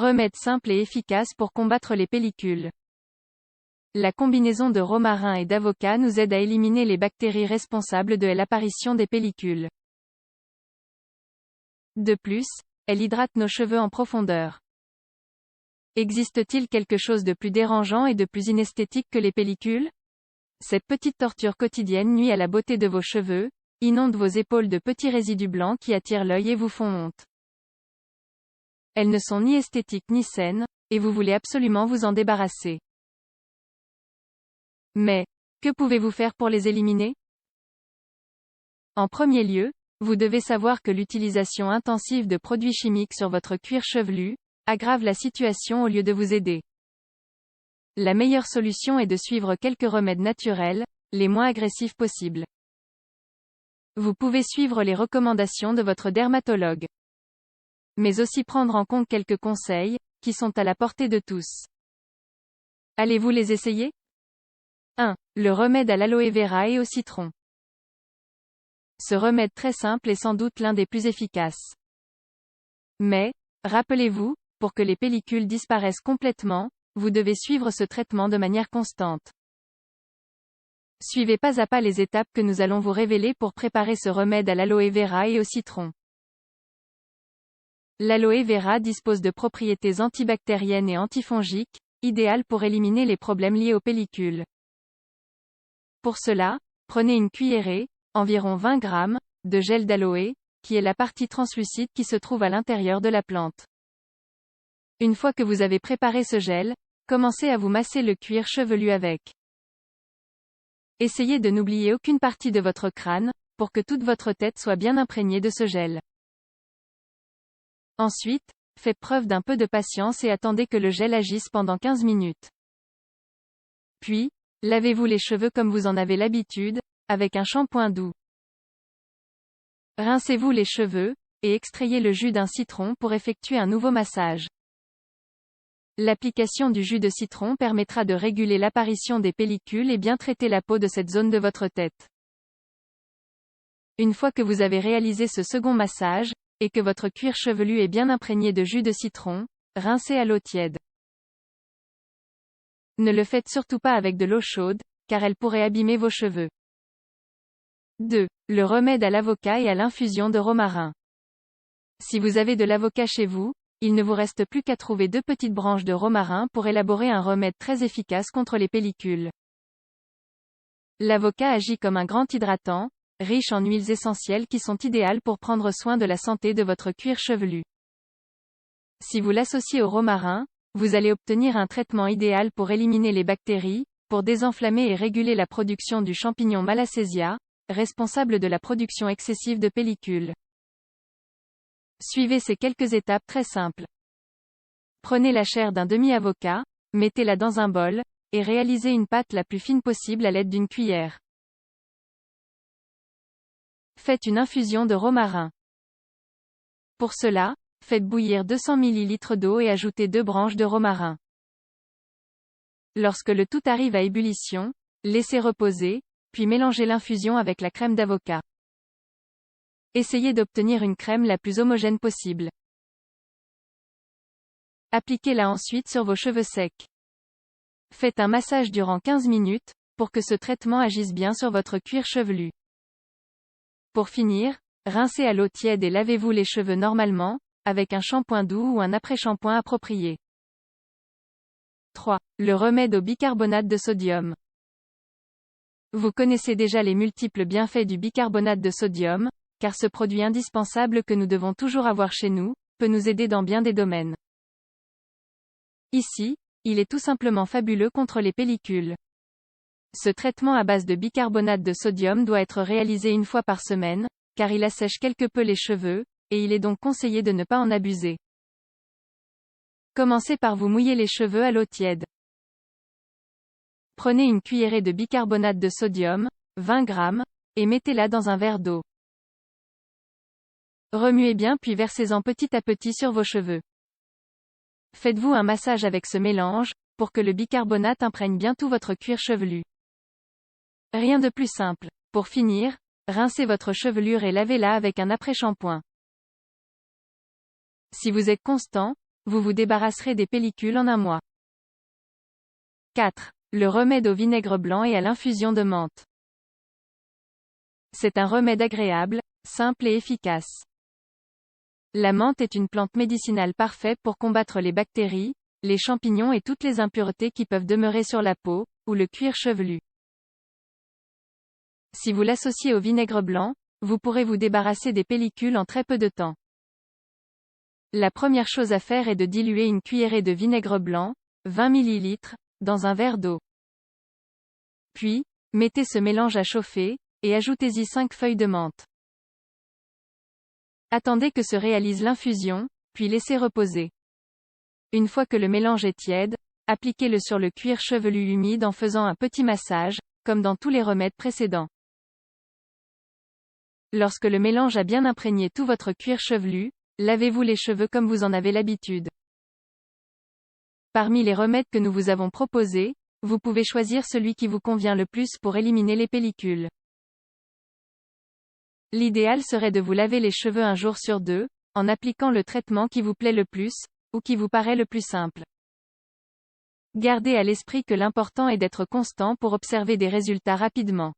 Remède simple et efficace pour combattre les pellicules. La combinaison de romarin et d'avocat nous aide à éliminer les bactéries responsables de l'apparition des pellicules. De plus, elle hydrate nos cheveux en profondeur. Existe-t-il quelque chose de plus dérangeant et de plus inesthétique que les pellicules? Cette petite torture quotidienne nuit à la beauté de vos cheveux, inonde vos épaules de petits résidus blancs qui attirent l'œil et vous font honte. Elles ne sont ni esthétiques ni saines, et vous voulez absolument vous en débarrasser. Mais, que pouvez-vous faire pour les éliminer? En premier lieu, vous devez savoir que l'utilisation intensive de produits chimiques sur votre cuir chevelu aggrave la situation au lieu de vous aider. La meilleure solution est de suivre quelques remèdes naturels, les moins agressifs possibles. Vous pouvez suivre les recommandations de votre dermatologue. Mais aussi prendre en compte quelques conseils, qui sont à la portée de tous. Allez-vous les essayer? 1. Le remède à l'aloe vera et au citron. Ce remède très simple est sans doute l'un des plus efficaces. Mais, rappelez-vous, pour que les pellicules disparaissent complètement, vous devez suivre ce traitement de manière constante. Suivez pas à pas les étapes que nous allons vous révéler pour préparer ce remède à l'aloe vera et au citron. L'aloe vera dispose de propriétés antibactériennes et antifongiques, idéales pour éliminer les problèmes liés aux pellicules. Pour cela, prenez une cuillerée, environ 20 g, de gel d'aloe, qui est la partie translucide qui se trouve à l'intérieur de la plante. Une fois que vous avez préparé ce gel, commencez à vous masser le cuir chevelu avec. Essayez de n'oublier aucune partie de votre crâne, pour que toute votre tête soit bien imprégnée de ce gel. Ensuite, faites preuve d'un peu de patience et attendez que le gel agisse pendant 15 minutes. Puis, lavez-vous les cheveux comme vous en avez l'habitude, avec un shampoing doux. Rincez-vous les cheveux, et extrayez le jus d'un citron pour effectuer un nouveau massage. L'application du jus de citron permettra de réguler l'apparition des pellicules et bien traiter la peau de cette zone de votre tête. Une fois que vous avez réalisé ce second massage, et que votre cuir chevelu est bien imprégné de jus de citron, rincez à l'eau tiède. Ne le faites surtout pas avec de l'eau chaude, car elle pourrait abîmer vos cheveux. 2. Le remède à l'avocat et à l'infusion de romarin. Si vous avez de l'avocat chez vous, il ne vous reste plus qu'à trouver 2 petites branches de romarin pour élaborer un remède très efficace contre les pellicules. L'avocat agit comme un grand hydratant, riche en huiles essentielles qui sont idéales pour prendre soin de la santé de votre cuir chevelu. Si vous l'associez au romarin, vous allez obtenir un traitement idéal pour éliminer les bactéries, pour désenflammer et réguler la production du champignon Malassezia, responsable de la production excessive de pellicules. Suivez ces quelques étapes très simples. Prenez la chair d'un demi-avocat, mettez-la dans un bol, et réalisez une pâte la plus fine possible à l'aide d'une cuillère. Faites une infusion de romarin. Pour cela, faites bouillir 200 ml d'eau et ajoutez 2 branches de romarin. Lorsque le tout arrive à ébullition, laissez reposer, puis mélangez l'infusion avec la crème d'avocat. Essayez d'obtenir une crème la plus homogène possible. Appliquez-la ensuite sur vos cheveux secs. Faites un massage durant 15 minutes, pour que ce traitement agisse bien sur votre cuir chevelu. Pour finir, rincez à l'eau tiède et lavez-vous les cheveux normalement, avec un shampoing doux ou un après-shampoing approprié. 3. Le remède au bicarbonate de sodium. Vous connaissez déjà les multiples bienfaits du bicarbonate de sodium, car ce produit indispensable que nous devons toujours avoir chez nous, peut nous aider dans bien des domaines. Ici, il est tout simplement fabuleux contre les pellicules. Ce traitement à base de bicarbonate de sodium doit être réalisé une fois par semaine, car il assèche quelque peu les cheveux, et il est donc conseillé de ne pas en abuser. Commencez par vous mouiller les cheveux à l'eau tiède. Prenez une cuillerée de bicarbonate de sodium, 20 g, et mettez-la dans un verre d'eau. Remuez bien puis versez-en petit à petit sur vos cheveux. Faites-vous un massage avec ce mélange, pour que le bicarbonate imprègne bien tout votre cuir chevelu. Rien de plus simple. Pour finir, rincez votre chevelure et lavez-la avec un après-shampoing. Si vous êtes constant, vous vous débarrasserez des pellicules en un mois. 4. Le remède au vinaigre blanc et à l'infusion de menthe. C'est un remède agréable, simple et efficace. La menthe est une plante médicinale parfaite pour combattre les bactéries, les champignons et toutes les impuretés qui peuvent demeurer sur la peau, ou le cuir chevelu. Si vous l'associez au vinaigre blanc, vous pourrez vous débarrasser des pellicules en très peu de temps. La première chose à faire est de diluer une cuillerée de vinaigre blanc, 20 ml, dans un verre d'eau. Puis, mettez ce mélange à chauffer, et ajoutez-y 5 feuilles de menthe. Attendez que se réalise l'infusion, puis laissez reposer. Une fois que le mélange est tiède, appliquez-le sur le cuir chevelu humide en faisant un petit massage, comme dans tous les remèdes précédents. Lorsque le mélange a bien imprégné tout votre cuir chevelu, lavez-vous les cheveux comme vous en avez l'habitude. Parmi les remèdes que nous vous avons proposés, vous pouvez choisir celui qui vous convient le plus pour éliminer les pellicules. L'idéal serait de vous laver les cheveux un jour sur deux, en appliquant le traitement qui vous plaît le plus, ou qui vous paraît le plus simple. Gardez à l'esprit que l'important est d'être constant pour observer des résultats rapidement.